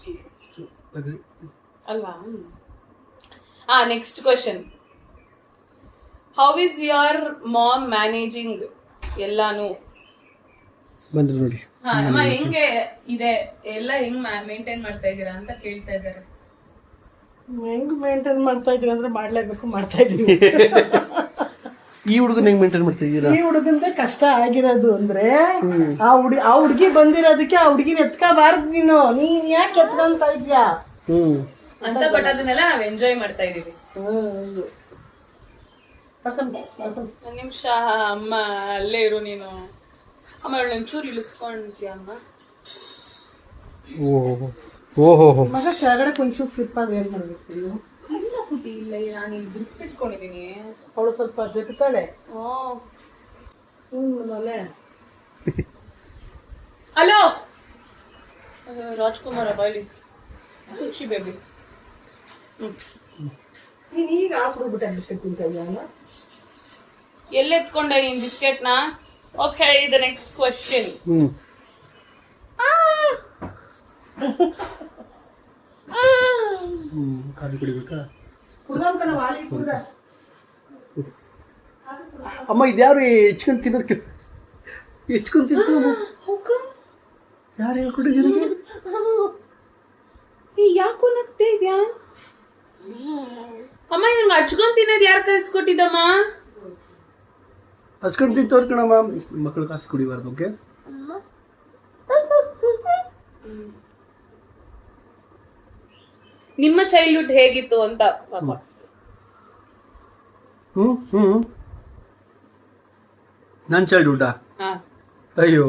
ಅಲ್ವಾ? Next question. How is your ma'am managing ಎಲ್ಲಾನು? ಬಂದ್ರು ನೋಡಿ. ಅಮ್ಮ ಹೆಂಗೆ ಇದೆ ಎಲ್ಲ, ಹೆಂಗ್ ಮೇಂಟೈನ್ ಮಾಡ್ತಾ ಇದೀರಾ ಅಂತ ಕೇಳ್ತಾ ಇದ್ದಾರೆ. ಹೆಂಗ್ ಮೇಂಟೈನ್ ಮಾಡ್ತಾ ಇದೀವಿ ಅಂದ್ರೆ ಮಾಡ್ಲೇಬೇಕು, ಮಾಡ್ತಾ ಇದೀವಿ. ಈ ಹುಡುಗನ ಹೆಂಗ್ ಮೇಂಟೈನ್ ಮಾಡ್ತಾ ಇದೀರಾ? ಈ ಹುಡುಗಂದ ಕಷ್ಟ ಆಗಿರೋದು ಅಂದ್ರೆ ಆ ಹುಡುಗಿ ಬಂದಿರೋದಕ್ಕೆ ಆ ಹುಡುಗಿನ ಎತ್ಕೋಬಾರ್ದು. ನೀನ್ ಯಾಕೆ ಎತ್ಕೊಂತ ಇದ್ಯಾ ಅಂತ. ಬಟ್ ಅದನ್ನೆಲ್ಲ ನಾವ್ ಎಂಜಾಯ್ ಮಾಡ್ತಾ ಇದೀವಿ. ಒಂದ್ ನಿಮಿಷ ಅಮ್ಮ ಅಲ್ಲೇ ಇರು ನೀನು. ಅಮ್ಮ ಒಂಚೂರು ಇಳಿಸ್ಕೊಂಡ್ತೀಯ ಅಮ್ಮ? ಓಹೋ ಮಗ ಕೆಳಗಡೆ ಕೊಂಚೂರು ಸ್ಲಿಪ್ ಆಗಿ ಏನ್ ಮಾಡ್ಬೇಕು? ಇಲ್ಲ ನಾನು ಇಲ್ಲಿ ಗ್ರಿಪ್ ಇಟ್ಕೊಂಡಿದೀನಿ. ಅವಳು ಸ್ವಲ್ಪ ಜಗ್ತಾಳೆ. ಹಲೋ ರಾಜ್ಕುಮಾರ ಬಾಯ್ಲಿ ಕುಚ್ಚಿ ಬೇಬಿ. ನೀನ್ ಈಗ ಹಾಕ್ಬಿಡ್ಬಿಟ್ಟೆ ಬಿಸ್ಕೆಟ್ ತಿಂತ ಇದೆಯಲ್ಲ. ಎಲ್ಲೆತ್ಕೊಂಡೆ ನೀನ್ ಬಿಸ್ಕೆಟ್ನ? Okay, the next question. Coffee ಕುಡಿಬೇಕಾ? ಕುಡ್ದೋನ್ಕಣ ವಾಲಿ ಕುಡ್ದ. ಅಮ್ಮ ಇದ್ಯಾರು ಹೆಚ್ಕೊಂಡು ತಿನ್ನೋದಕ್ಕೆ ಹೆಚ್ಕೊಂಡು ತಿಂತ? ಯಾರು ಹೇಳ್ಕೊಟ್ಟಿದ್ದೀರಿ? ಯಾಕೋ ನಗ್ತಾ ಇದ್ಯಾ ಅಮ್ಮ? ಇವ್ನ ಹಚ್ಕೊಂಡ್ ತಿನ್ನೋದು ಯಾರು ಕಲ್ಸ್ಕೊಟ್ಟಿದ್ದಮ್ಮ? ಹಚ್ಕೊಂಡು ತಿಂತವ್ರು ಕಣಮ್ಮ. ಮಕ್ಕಳು ಕಾಫಿ ಕುಡಿಬಾರ್ದು. ಓಕೆ, ನಿಮ್ಮ ಚೈಲ್ಡ್ಹುಡ್ ಹೇಗಿತ್ತು ಅಂತ ಪಾಪ. ನನ್ನ ಚೈಲ್ಡ್ಹುಡ್ಡಾ? ಹಾ. ಅಯ್ಯೋ,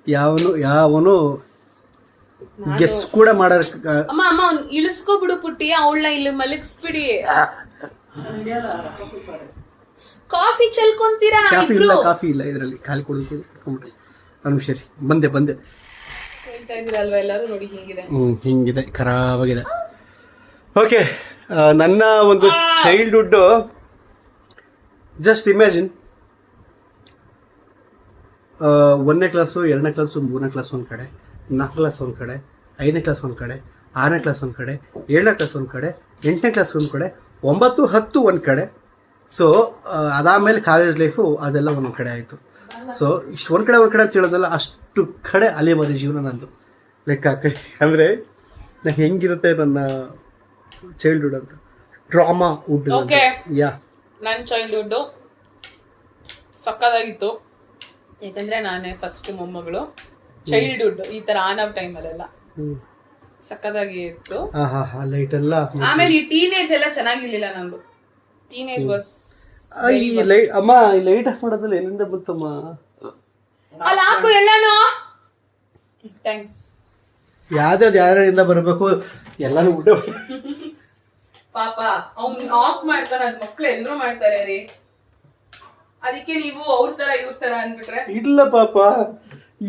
ಯಾವನು ಗೆಸ್ ಕೂಡ ಮಾಡಕ್ ಅಮ್ಮ ಅಮ್ಮ ಅವ್ನ್ ಇಳಿಸ್ಕೊಬಿಡು ಪುಟ್ಟಿ, ಅವಳನ್ನ ಇಲ್ಲಿ ಮಲಗಿಸ್ಬಿಡಿ. ಕಾಫಿ ಚೆಲ್ಕೊಂತೀರಾ? ಕಾಫಿ ಇಲ್ಲ ಇದರಲ್ಲಿ, ಖಾಲಿ ಕುಡಿದ್ಬಿಟ್ಟು ನಾನು ಸರಿ ಬಂದೆ. ಹೇಳ್ತಾ ಇದ್ದೀರಲ್ವಾ ಎಲ್ಲರೂ, ನೋಡಿ ಹಿಂಗಿದೆ. ಹಿಂಗಿದೆ, ಖರಾಬಾಗಿದೆ. ಓಕೆ, ನನ್ನ ಒಂದು ಚೈಲ್ಡ್ಹುಡ್ ಜಸ್ಟ್ ಇಮ್ಯಾಜಿನ್, 1ನೇ ಕ್ಲಾಸು 2ನೇ ಕ್ಲಾಸು 3ನೇ ಕ್ಲಾಸ್ ಒಂದು ಕಡೆ, 4ನೇ ಕ್ಲಾಸ್ ಒಂದು ಕಡೆ, 5ನೇ ಕ್ಲಾಸ್ ಒಂದು ಕಡೆ, 6ನೇ ಕ್ಲಾಸ್ ಒಂದು ಕಡೆ, 7ನೇ ಕ್ಲಾಸ್ ಒಂದು ಕಡೆ, 8ನೇ ಕ್ಲಾಸ್ ಒಂದು ಕಡೆ, 9, 10 ಒಂದು ಕಡೆ. ಸೊ ಅದಾದಮೇಲೆ ಕಾಲೇಜ್ ಲೈಫು ಅದೆಲ್ಲ ಒಂದೊಂದು ಕಡೆ ಆಯಿತು. ಸೊ ಇಷ್ಟು ಒಂದು ಕಡೆ ಅಂತ ಹೇಳೋದಲ್ಲ, ಅಷ್ಟು ಕಡೆ ಅಲೆಮಾರಿ ಜೀವನ ನಂದು ಲೆಕ್ಕ ಹಾಕಿ. ಅಂದರೆ ನಾನು ಹೆಂಗಿರುತ್ತೆ ನನ್ನ ಚೈಲ್ಡ್ಹುಡ್ ಅಂತ, ಟ್ರಾಮಾ ವುಡ್. ಯಾ, ನನ್ನ ಚೈಲ್ಡ್ಹುಡ್ ಸಕ್ಕದಾಗಿತ್ತು, ಯಾಕಂದ್ರೆ ನಾನೇ ಫಸ್ಟ್ ಮೊಮ್ಮಗಳು. ಚೈಲ್ಡ್ಹುಡ್ ಈ ತರ ಆನವ್ ಟೈಮಲ್ಲೆಲ್ಲ ಸಕ್ಕದಾಗಿ ಇತ್ತು. ಲೈಟ್ ಎಲ್ಲ. ಆಮೇಲೆ ಈ ಟೀನೇಜ್ ಎಲ್ಲ ಚೆನ್ನಾಗಿರ್ಲಿಲ್ಲ ನಂದು. ಟೀನೇಜ್ ವಾಸ್ ಅಮ್ಮ, ಈ ಲೈಟ್ ಆಫ್ ಮಾಡೋದಲ್ಲ ಎಲ್ಲಿಂದ ಬಂತಮ್ಮ? ಅಲ್ಲಿ ಹಾಕು ಎಲ್ಲಾನು. ಥ್ಯಾಂಕ್ಸ್. ಯಾರಿಂದ ಬರಬೇಕು ಎಲ್ಲಾನು ಊಟ. ಪಾಪ ಅವ್ನು ಆಫ್ ಮಾಡ್ತಾನೆ, ಅದ್ ಮಕ್ಳು ಎಲ್ಲರೂ ಮಾಡ್ತಾರೆ ರೀ. ಅದಕ್ಕೆ ನೀವು ಅವ್ರ ತರ ಇವ್ರ ತರ ಅನ್ಬಿಟ್ರೆ. ಇಲ್ಲ ಪಾಪ,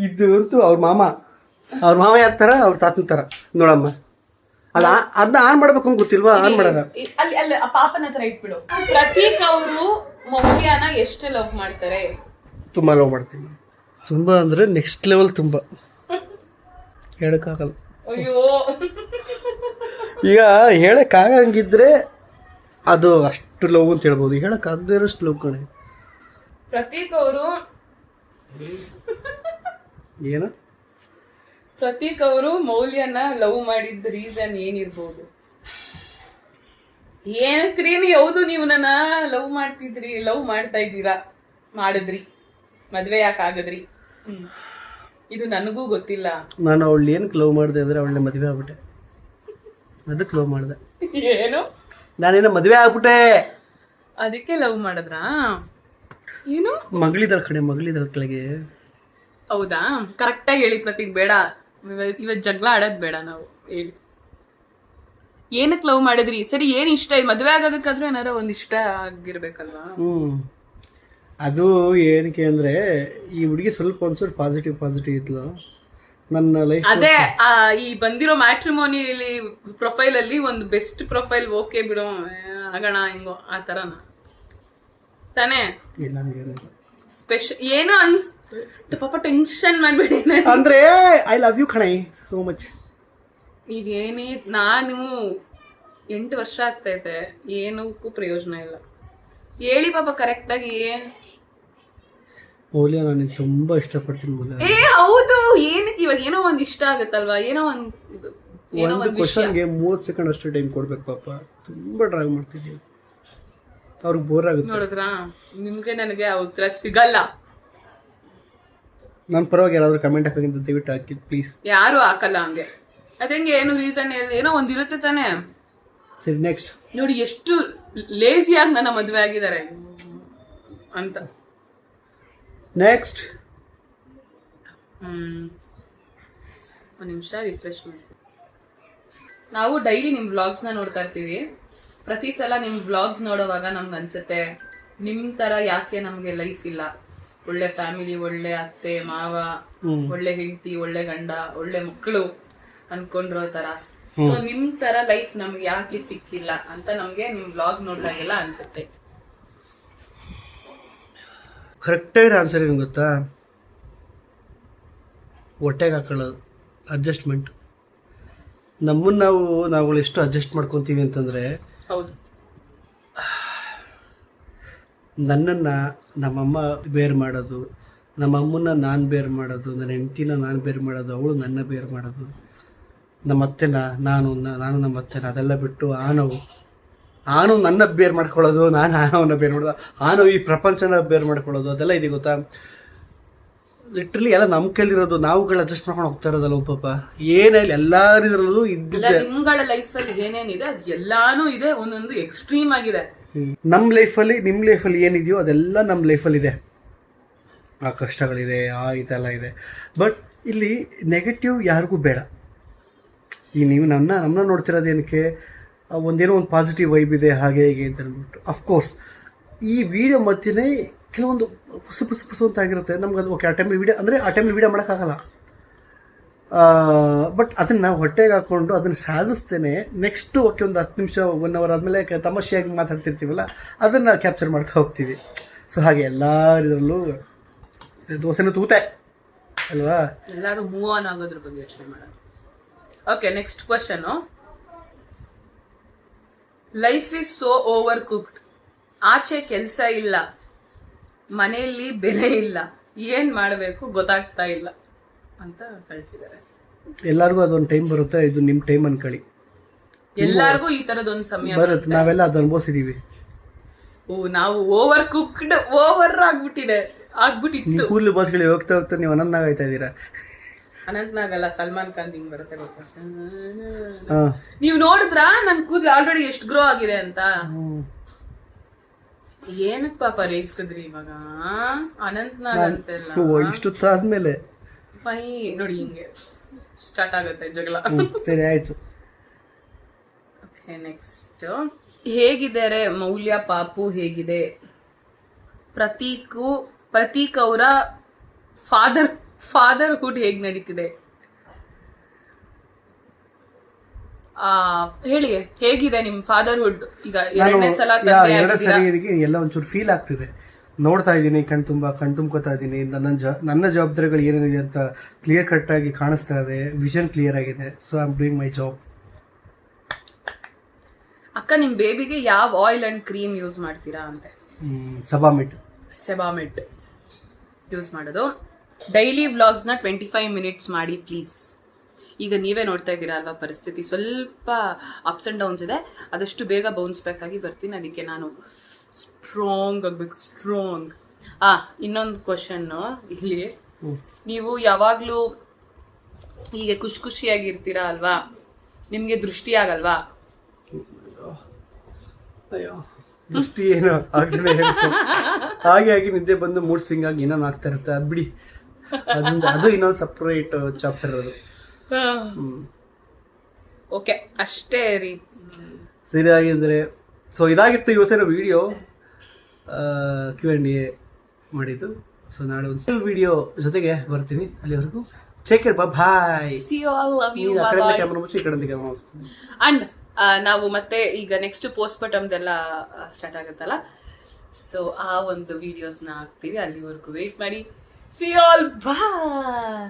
ಇದು ಅವ್ರ ಮಾಮ ಯಾರ ತರ, ಅವ್ರ ತಾತನ ತರ ನೋಡಮ್ಮ. ಅದನ್ನ ಆನ್ ಮಾಡ್ಬೇಕು ಅಂತ ಗೊತ್ತಿಲ್ವಾ? ಆನ್ ಮಾಡಲ್ಲ. ಅಲ್ಲಿ ಅಲ್ಲಿ ಆ ಪಾಪನ ಹತ್ರ ಇಟ್ಬಿಡು. ಪ್ರತೀಕ್ ಅವರು ಮೌಲ್ಯನ ಎಷ್ಟು ಲವ್ ಮಾಡ್ತಾರೆ? ತುಂಬಾ ಲವ್ ಮಾಡ್ತೀನಿ. ತುಂಬಾ ಅಂದ್ರೆ ನೆಕ್ಸ್ಟ್ ಲೆವೆಲ್. ತುಂಬಾ ಹೇಳಕ್ಕಾಗಲ್ಲ. ಅಯ್ಯೋ, ಈಗ ಹೇಳಕ್ಕಾಗಂಗಿದ್ರೆ ಅದು ಅಷ್ಟು ಲವ್ ಅಂತ ಹೇಳ್ಬೋದು, ಹೇಳಕ್ಕಾಗದೇ ಇರೋಷ್ಟು ಲವ್ ಕಣೆ. ಪ್ರತೀಕ್ ಅವರು ಏನು? ಪ್ರತೀಕ್ ಅವರು ಮೌಲ್ಯನ ಲವ್ ಮಾಡಿದ ರೀಸನ್ ಏನಿರ್ಬೋದು? ಏನಕ್ರಿ ಹೌದು, ನೀವು ನನ್ನ ಲವ್ ಮಾಡ್ತಾ ಇದ್ದೀರಾ, ಮಾಡಿದ್ರಿ, ಮದ್ವೆ ಯಾಕೆ ಆಗದ್ರಿ? ಇದು ನನಗೂ ಗೊತ್ತಿಲ್ಲ. ನಾನು ಅವಳು ಏನಕ್ಕೆ ಲವ್ ಮಾಡಿದೆ ಅಂದ್ರೆ ಅವಳನ್ನ ಮದುವೆ ಆಗ್ಬಿಟ್ಟೆ, ಅದಕ್ಕೆ ಲವ್ ಮಾಡಿದೆ. ಏನು? ನಾನೇನೋ ಮದುವೆ ಆಗ್ಬಿಟ್ಟೆ, ಅದಕ್ಕೆ ಲವ್ ಮಾಡಿದ್ರಾ? ಏನು? ಮಗಳಿದಳ ಕೆಳಗೆ. ಹೌದಾ? ಕರೆಕ್ಟಾಗಿ ಹೇಳಿ ಪ್ರತೀಕ್, ಬೇಡ ಇವತ್ತು ಜಗಳ ಆಡೋದು ಬೇಡ. ನಾವು ಹೇಳಿ ಏನಕ್ಕೆ ಲವ್ ಮಾಡಿದ್ರಿ? ಸರಿ, ಏನ್ ಇಷ್ಟ? ಮದುವೆ ಆಗೋದಕ್ಕಾದ್ರೂ ಏನಾರ ಒಂದ್ ಇಷ್ಟ ಆಗಿರ್ಬೇಕಲ್ವಾ? ಅದು ಏನಕ್ಕೆ ಅಂದ್ರೆ ಈ ಹುಡುಗಿ ಸ್ವಲ್ಪ ಒಂದ್ಸಲ ಪಾಸಿಟಿವ್ ಇದ್ಲು ನನ್ನ ಲೈಫ್. ಅದೇ ಈ ಬಂದಿರೋ ಮ್ಯಾಟ್ರಿಮೋನಿಯಲ್ಲಿ ಪ್ರೊಫೈಲ್ ಅಲ್ಲಿ ಒಂದು ಬೆಸ್ಟ್ ಪ್ರೊಫೈಲ್. ಓಕೆ ಬಿಡು, ಆಗೋಣ ಹಿಂಗೋ ಆ ತರನ ತಾನೇ? ಸ್ಪೆಷಲ್ ಏನೋ ಪಾಪ ಟೆನ್ಷನ್ ಮಾಡ್ಬೇಡಿ. ಅಂದ್ರೆ ಐ ಲವ್ ಯು ಕಣೈ ಸೋ ಮಚ್. ಇದೇನೇ, ನಾನು 8 ವರ್ಷ ಆಗ್ತೈತೆ, ಏನಕ್ಕೂ ಪ್ರಯೋಜನ ಇಲ್ಲ. ಹೇಳಿ ಪಾಪ ಕರೆಕ್ಟಾಗಿ. ಮೌಲ್ಯ, ನಾನು ತುಂಬಾ ಇಷ್ಟಪಡ್ತೀನಿ ಮೌಲ್ಯ. ಹೌದು, ಏನಕ್ಕೆ ಇವಾಗ ಏನೋ ಒಂದ್ ಇಷ್ಟ ಆಗುತ್ತಲ್ವಾ, ಏನೋ ಒಂದು ಕ್ವಶನ್ಗೆ 30 ಸೆಕೆಂಡ್ ಅಷ್ಟು ಟೈಮ್ ಕೊಡ್ಬೇಕು. ಪಾಪ ತುಂಬಾ ಡ್ರೈವ್ ಮಾಡ್ತಿದ್ದೀವಿ, ಅವ್ರಿಗೆ ಬೋರ್ ಆಗುತ್ತೆ. ನೋಡಿದ್ರಾ, ನಿಮ್ಗೆ ನನಗೆ ಉತ್ತರ ಸಿಗಲ್ಲ. ನನ್ನ ಪರವಾಗಿ ಯಾರಾದ್ರೂ ಕಮೆಂಟ್ ಹಾಕಿಂತ ದಯವಿಟ್ಟು ಹಾಕಿ ಪ್ಲೀಸ್. ಯಾರು ಹಾಕಲ್ಲ ಹಂಗೆ. ಅದಂಗೆ ಏನು ರೀಸನ್ ಏನೋ ಒಂದಿರುತ್ತೆ ತಾನೆ. ಸರಿ, ನೆಕ್ಸ್ಟ್ ನೋಡಿ ಎಷ್ಟು ಲೇಸಿಯಾಗಿ ನನ್ನ ಮದುವೆ ಆಗಿದ್ದಾರೆ ಅಂತ. ನೆಕ್ಸ್ಟ್ ಒಂದು ನಿಮಿಷ ರಿಫ್ರೆಶ್ ಮಾಡ್ತೀವಿ. ನಾವು ಡೈಲಿ ನಿಮ್ಮ ವ್ಲಾಗ್ಸ್ನ ನೋಡ್ತಾ ಇರ್ತೀವಿ. ಪ್ರತಿ ಸಲ ನಿಮ್ಮ ವ್ಲಾಗ್ಸ್ ನೋಡೋವಾಗ ನಮ್ಗೆ ಅನ್ಸುತ್ತೆ, ನಿಮ್ಮ ಥರ ಯಾಕೆ ನಮಗೆ ಲೈಫ್ ಇಲ್ಲ. ಒಳ್ಳೆ ಫ್ಯಾಮಿಲಿ, ಒಳ್ಳೆ ಅತ್ತೆ ಮಾವ, ಒಳ್ಳೆ ಹೆಂಡತಿ, ಒಳ್ಳೆ ಗಂಡ, ಒಳ್ಳೆ ಮಕ್ಕಳು ಅನ್ಕೊಂಡಿರೋ ತರ. ಸೊ ನಿಮ್ ತರ ಲೈಫ್ ನಮ್ಗೆ ಯಾಕೆ ಸಿಕ್ಕಿಲ್ಲ ಅಂತ ನಮ್ಗೆ ನಿಮ್ ವ್ಲಾಗ್ ನೋಡಿದಾಗೆಲ್ಲ ಅನ್ಸುತ್ತೆ. ಕರೆಕ್ಟಾಗಿ ಆನ್ಸರ್ ಏನು ಗೊತ್ತಾ? ಹೊಟ್ಟೆಗೆ ಹಾಕೊಳ್ಳೋದು, ಅಡ್ಜಸ್ಟ್ಮೆಂಟ್. ನಮ್ಮನ್ನು ನಾವುಗಳು ಎಷ್ಟು ಅಡ್ಜಸ್ಟ್ ಮಾಡ್ಕೊತೀವಿ ಅಂತಂದರೆ, ಹೌದು, ನನ್ನನ್ನು ನಮ್ಮಮ್ಮ ಬೇರೆ ಮಾಡೋದು, ನಮ್ಮಮ್ಮನ್ನ ನಾನು ಬೇರೆ ಮಾಡೋದು, ನನ್ನ ಹೆಂಡ್ತಿನ ನಾನು ಬೇರೆ ಮಾಡೋದು, ಅವಳು ನನ್ನ ಬೇರೆ ಮಾಡೋದು, ನಮ್ಮ ಅತ್ತೆನ ನಾನು ನಮ್ಮ ಅತ್ತೆನ ಅದೆಲ್ಲ ಬಿಟ್ಟು ಆನು ನನ್ನ ಬೇರೆ ಮಾಡ್ಕೊಳ್ಳೋದು, ನಾನು ಆನವನ್ನ ಬೇರೆ ಮಾಡೋದು, ಆನು ಈ ಪ್ರಪಂಚನ ಬೇರೆ ಮಾಡ್ಕೊಳ್ಳೋದು, ಅದೆಲ್ಲ ಇದೆ ಗೊತ್ತಾ? ಲಿಟ್ರಲಿ ಎಲ್ಲ ನಮ್ಮ ಕೈಲಿರೋದು ನಾವುಗಳು ಅಡ್ಜಸ್ಟ್ ಮಾಡ್ಕೊಂಡು ಹೋಗ್ತಾ ಇರೋದಲ್ಲ ಪಾಪ ಏನೇ ಎಲ್ಲರಿದ್ರಲ್ಲೂ ಇದ್ದಿದ್ದೆ. ನಿಮ್ಗಳ ಲೈಫಲ್ಲಿ ಏನೇನಿದೆ ಅದು ಎಲ್ಲಾನು ಇದೆ, ಒಂದೊಂದು ಎಕ್ಸ್ಟ್ರೀಮ್ ಆಗಿದೆ. ನಮ್ಮ ಲೈಫಲ್ಲಿ ನಿಮ್ಮ ಲೈಫಲ್ಲಿ ಏನಿದೆಯೋ ಅದೆಲ್ಲ ನಮ್ಮ ಲೈಫಲ್ಲಿ ಇದೆ. ಆ ಕಷ್ಟಗಳಿದೆ, ಆ ಇದೆಲ್ಲ ಇದೆ. ಬಟ್ ಇಲ್ಲಿ ನೆಗೆಟಿವ್ ಯಾರಿಗೂ ಬೇಡ. ಈಗ ನೀವು ನಮ್ಮನ್ನ ನೋಡ್ತಿರೋದೇನಕ್ಕೆ ಒಂದೇನೋ ಒಂದು ಪಾಸಿಟಿವ್ ವೈಬ್ ಇದೆ ಹಾಗೆ ಹೀಗೆ ಅಂತ ಅಂದ್ಬಿಟ್ಟು. ಅಫ್ಕೋರ್ಸ್ ಈ ವಿಡಿಯೋ ಮಧ್ಯೆ ಕೆಲವೊಂದು ಪುಸು ಅಂತ ಆಗಿರುತ್ತೆ ನಮ್ಗೆ. ಅದು ಓಕೆ, ಆ ಟೈಮಲ್ಲಿ ವೀಡಿಯೋ ಅಂದರೆ ಆ ಟೈಮಲ್ಲಿ ವೀಡಿಯೋ ಮಾಡೋಕ್ಕಾಗಲ್ಲ. ಬಟ್ ಅದನ್ನು ನಾವು ಹೊಟ್ಟೆಗೆ ಹಾಕ್ಕೊಂಡು ಅದನ್ನು ಸಾಧಿಸ್ತೇನೆ ನೆಕ್ಸ್ಟು ಓಕೆ ಒಂದು 10 ನಿಮಿಷ 1 ಅವರ್ ಆದಮೇಲೆ ತಮಾಷೆಯಾಗಿ ಮಾತಾಡ್ತಿರ್ತೀವಲ್ಲ ಅದನ್ನು ಕ್ಯಾಪ್ಚರ್ ಮಾಡ್ತಾ ಹೋಗ್ತೀವಿ. ಸೊ ಹಾಗೆ ಎಲ್ಲರಿದ್ರಲ್ಲೂ ದೋಸೆನೂ ತೂತೆ ಅಲ್ವಾ? ಎಲ್ಲರೂ ಮೂವ್ ಆನ್ ಆಗೋದ್ರ ಬಗ್ಗೆ ಯೋಚನೆ ಮಾಡೋಣ. Okay, next question. Life is so over cooked. ಆಚೆ ಕೆಲಸ ಇಲ್ಲ, ಮನೆಯಲ್ಲಿ ಬೆಲೆ ಇಲ್ಲ, ಏನ್ ಮಾಡಬೇಕು ಗೊತ್ತಾಗ್ತಾ ಇಲ್ಲ ಅಂತ ಕಳಿಸಿದ್ದಾರೆ. ಎಲ್ಲರಿಗೂ ಅದೊಂದು ಟೈಮ್ ಬರುತ್ತೆ, ಇದು ನಿಮ್ಮ ಟೈಮ್ ಅನ್ಕೊಳ್ಳಿ. ಎಲ್ಲಾರ್ಗೂ ಈ ತರದೊಂದು ಸಮಯ ಬರುತ್ತೆ, ನಾವೆಲ್ಲ ಅದು ಅನುಭವಿಸಿದೀವಿ. ನಾವು ಓವರ್ ಕುಕ್ಡ್, ಓವರ್ ಆಗ್ಬಿಟ್ಟಿತ್ತು. ಕೂದಲು ಬಸ್ಗಳು ಹೋಗ್ತಾ ಹೋಗ್ತಾ ನೀವು ಅನಂತನಾಗ್ ಆಯ್ತಾ ಇದ್ದೀರಾ. ಅನಂತನಾಗಲ್ಲ, ಸಲ್ಮಾನ್ ಖಾನ್ ಹಿಂಗ್ ಬರುತ್ತೆ ಗೊತ್ತಾ? ನೀವು ನೋಡಿದ್ರಾ ನನ್ ಕೂದಲು ಆಲ್ರೆಡಿ ಎಷ್ಟು ಗ್ರೋ ಆಗಿದೆ ಅಂತ? ಏನಕ್ ಪಾಪ ರೇಗ್ಸಿದ್ರಿ ಇವಾಗ? ಅನಂತನಾಗ್ ಅಂತೆಲ್ಲ ಇಷ್ಟೊತ್ತಾದ್ಮೇಲೆ ಫೈ ನೋಡಿ ಹಿಂಗೆ ಸ್ಟಾರ್ಟ್ ಆಗುತ್ತೆ ಜಗಳ. ಸರಿ ಆಯ್ತು. Okay, next. ಹೇಗಿದ್ದಾರೆ ಮೌಲ್ಯ ಪಾಪು? ಹೇಗಿದೆ ಪ್ರತೀಕ್ ಅವರ ಫಾದರ್ಹುಡ್ ಹೇಗ್ ನಡೀತಿದೆ? ಹೇಳಿ, ಹೇಗಿದೆ ನಿಮ್ ಫಾದರ್ಹುಡ್? ಈಗ ಎರಡನೇ ಸರಿ ಎಲ್ಲ ಒಂಚೂರು ಫೀಲ್ ಆಗ್ತಿದೆ. ನೋಡ್ತಾ ಇದ್ದೀನಿ, ಕಣ್ತುಂಬ್ಕೋತಾ ಇದ್ದೀನಿ. ನನ್ನ ಜವಾಬ್ದಾರಿಗಳು ಏನೇನಿದೆ ಅಂತ ಕ್ಲಿಯರ್ ಕಟ್ ಆಗಿ ಕಾಣಿಸ್ತಾ ಇದೆ. ವಿಷನ್ ಕ್ಲಿಯರ್ ಆಗಿದೆ. So I am doing my job. ಅಕ್ಕ, ನಿಮ್ ಬೇಬಿಗೆ ಯಾವ ಆಯಿಲ್ ಅಂಡ್ ಕ್ರೀಮ್ ಯೂಸ್ ಮಾಡ್ತೀರಾ ಅಂತೆ? ಸೆಬಾಮಿಟ್ ಯೂಸ್ ಮಾಡೋದು. ಡೈಲಿ ವ್ಲಾಗ್ಸ್ನ 25 ಮಿನಿಟ್ಸ್ ಮಾಡಿ ಪ್ಲೀಸ್. ಈಗ ನೀವೇ ನೋಡ್ತಾ ಇದ್ದೀರಾ ಅಲ್ವಾ, ಪರಿಸ್ಥಿತಿ ಸ್ವಲ್ಪ ಅಪ್ಸ್ ಅಂಡ್ ಡೌನ್ಸ್ ಇದೆ. ಆದಷ್ಟು ಬೇಗ ಬೌನ್ಸ್ ಬ್ಯಾಕ್ ಆಗಿ ಬರ್ತೀನಿ. ಅದಕ್ಕೆ ನಾನು ಸ್ಟ್ರಾಂಗ್ ಆಗಬೇಕು, ಸ್ಟ್ರಾಂಗ್. ಇನ್ನೊಂದು ಕ್ವಶನ್ ಇಲ್ಲಿ. ನೀವು ಯಾವಾಗಲೂ ಹೀಗೆ ಖುಷಿಯಾಗಿರ್ತೀರಾ ಅಲ್ವಾ? ನಿಮಗೆ ದೃಷ್ಟಿ ಆಗಲ್ವಾ? ದೃಷ್ಟಿ ಏನೋ ಆಗ್ತಾನೆ ಇರುತ್ತೆ. ಹಾಗೆ ನಿದ್ದೆ ಬಂದು ಮೂಡ್ ಸ್ವಿಂಗ್ ಆಗಿ ಏನೋ ಆಗ್ತಾ ಇರುತ್ತೆ. ಅದು ಬಿಡಿ, ಅದು ಇನ್ನೊಂದು ಸಪ್ರೇಟ್ ಚಾಪ್ಟರ್ ಅದು. ಓಕೆ, ಅಷ್ಟೇ ರೀ. ಸರಿ ಆಗಿದ್ರೆ ಸೊ ಇದಾಗಿತ್ತು ಇವತ್ತಿನ ವಿಡಿಯೋ, Q&A ಮಾಡಿದ್ದು. ಸೊ ನಾಳೆ ಒಂದು ವಿಡಿಯೋ ಜೊತೆಗೆ ಬರ್ತೀನಿ. ಅಲ್ಲಿವರೆಗೂ take care, bye. See you all, love you, bye ಕಡೆಯಿಂದ bye. ಕ್ಯಾಮ್ರಾ ಮುಚ್ಚಿ, ಈ ಕಡೆಯಿಂದ ಕ್ಯಾಮ್ರಾ ಮುಚ್ಚಿಸ್ತೀನಿ. ಅಂಡ್ ನಾವು ಮತ್ತೆ ಈಗ ನೆಕ್ಸ್ಟ್ ಪೋಸ್ಟ್ಮಾರ್ಟಮ್ದೆಲ್ಲ ಸ್ಟಾರ್ಟ್ ಆಗುತ್ತಲ್ಲ, ಸೊ ಆ ಒಂದು ವಿಡಿಯೋಸ್ನ ಹಾಕ್ತೀವಿ. ಅಲ್ಲಿವರೆಗೂ ವೇಟ್ ಮಾಡಿ. See you all, bye.